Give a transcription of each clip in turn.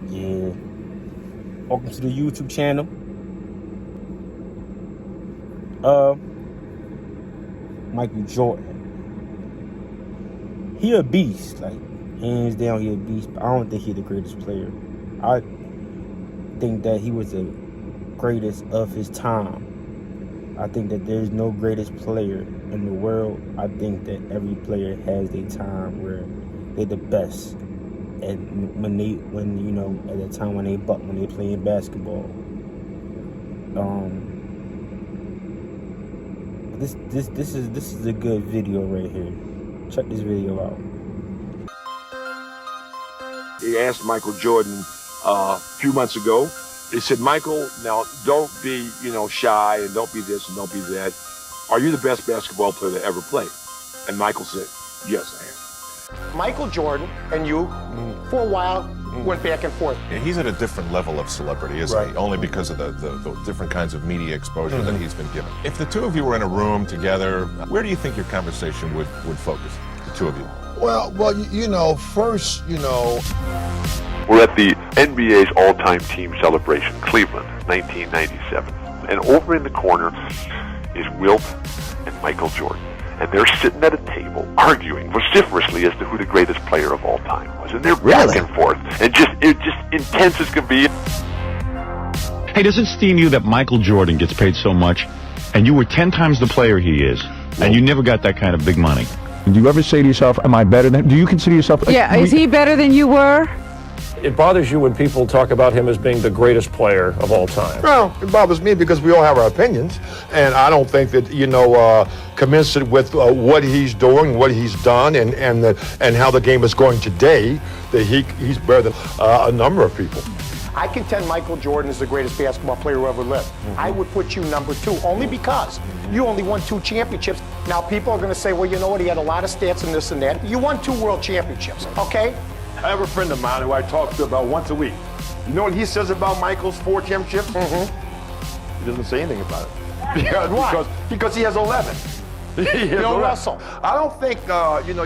Yeah. Welcome to the YouTube channel. Michael Jordan. He a beast. Like, hands down, he a beast. But I don't think he's the greatest player. I think that he was the greatest of his time. I think that there's no greatest player in the world. I think that every player has their time where they're the best. And when you know, at the time when they playing basketball. This is a good video right here. Check this video out. He asked Michael Jordan a few months ago. He said, Michael, now don't be, shy and don't be this and don't be that. Are you the best basketball player to ever play? And Michael said, yes, I am. Michael Jordan and you, for a while, went back and forth. Yeah, he's at a different level of celebrity, isn't he? Only because of the different kinds of media exposure that he's been given. If the two of you were in a room together, where do you think your conversation would focus, the two of you? Well, first, We're at the NBA's all-time team celebration, Cleveland, 1997. And over in the corner is Wilt and Michael Jordan. And they're sitting at a table arguing vociferously as to who the greatest player of all time was. And they're back and forth. And just intense as can be. Hey, does it steam you that Michael Jordan gets paid so much and you were 10 times the player he is and you never got that kind of big money? Do you ever say to yourself, am I better than, do you consider yourself? Yeah, is he better than you were? It bothers you when people talk about him as being the greatest player of all time. Well, it bothers me because we all have our opinions, and I don't think that, commensurate with what he's doing, what he's done, and how the game is going today, that he's better than a number of people. I contend Michael Jordan is the greatest basketball player who ever lived. I would put you number 2, only because you only won 2 championships. Now, people are going to say, well, you know what, he had a lot of stats and this and that. You won 2 world championships, okay? I have a friend of mine who I talk to about once a week. You know what he says about Michael's 4 championships? He doesn't say anything about it. Because he has 11. Bill Russell. I don't think,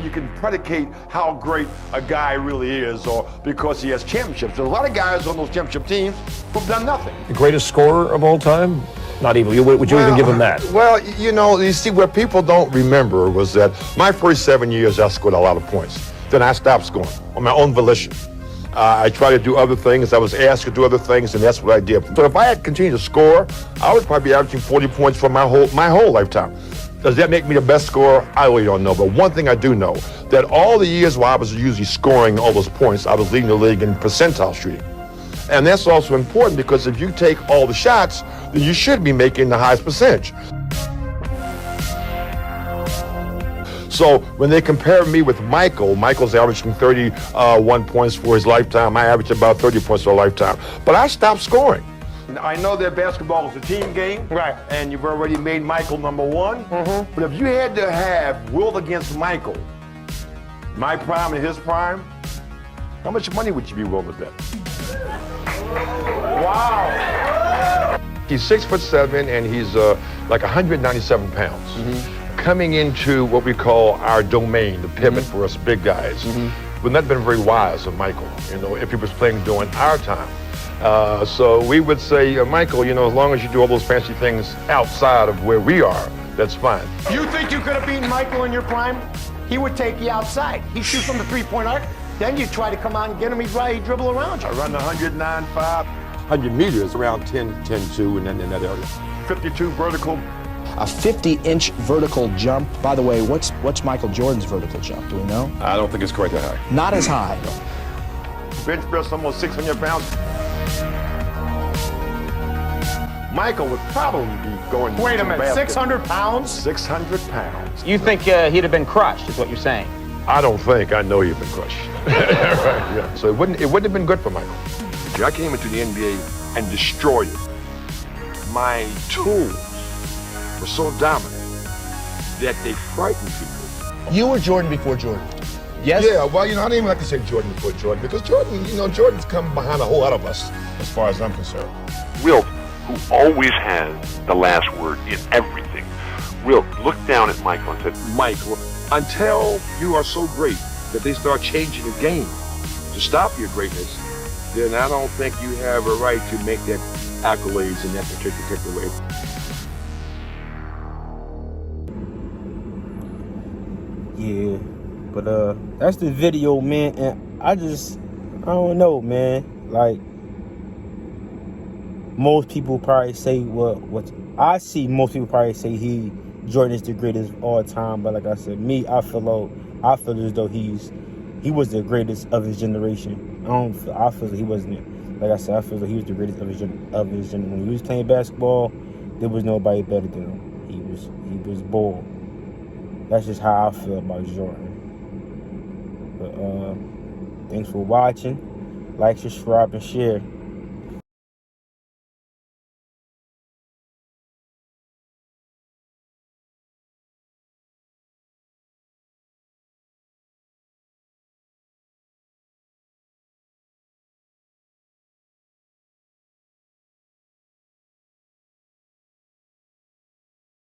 you can predicate how great a guy really is or because he has championships. There's a lot of guys on those championship teams who've done nothing. The greatest scorer of all time? Not even. Would you even give him that? Well, you see, what people don't remember was that my first 7 years, I scored a lot of points. Then I stopped scoring on my own volition. I tried to do other things. I was asked to do other things, and that's what I did. So if I had continued to score, I would probably be averaging 40 points for my whole lifetime. Does that make me the best scorer? I really don't know. But one thing I do know, that all the years while I was usually scoring all those points, I was leading the league in percentile shooting. And that's also important because if you take all the shots, then you should be making the highest percentage. So when they compare me with Michael's averaging 31 points for his lifetime. I average about 30 points for a lifetime. But I stopped scoring. I know that basketball is a team game. Right. And you've already made Michael number 1. But if you had to have Wilt against Michael, my prime and his prime, how much money would you be willing to bet? Wow. He's 6'7" and he's like 197 pounds. Coming into what we call our domain, the pivot for us big guys, would not have been very wise of Michael, if he was playing during our time. So we would say, Michael, as long as you do all those fancy things outside of where we are, that's fine. You think you could have beaten Michael in your prime? He would take you outside. He'd shoot from the 3-point arc. Then you try to come out and get him, he'd dribble around you. I run the 109.5, 100 meters, around 10-2 and then in that area. 52 vertical. A 50-inch vertical jump. By the way, what's Michael Jordan's vertical jump? Do we know? I don't think it's quite that high. Not as high. Bench press almost 600 pounds. Michael would probably be going. Wait a minute, 600 pounds? 600 pounds. You think he'd have been crushed, is what you're saying? I don't think. I know he'd been crushed. Right, yeah. So it wouldn't have been good for Michael. I came into the NBA and destroyed it. My tools were so dominant that they frightened people. You were Jordan before Jordan. Yes? Yeah, well, I don't even like to say Jordan before Jordan because Jordan's come behind a whole lot of us as far as I'm concerned. Wilt, who always has the last word in everything, Wilt looked down at Michael and said, Michael, until you are so great that they start changing the game to stop your greatness, then I don't think you have a right to make that accolades in that particular way. Yeah, but that's the video, man, and I don't know, man. Like, most people probably say what I see. Most people probably say Jordan is the greatest of all time. But like I said, I feel as though he was the greatest of his generation. I feel that he wasn't. Like I said, I feel that he was the greatest of his generation. When he was playing basketball, there was nobody better than him. He was ball. That's just how I feel about Jordan. But thanks for watching. Like, subscribe, and share.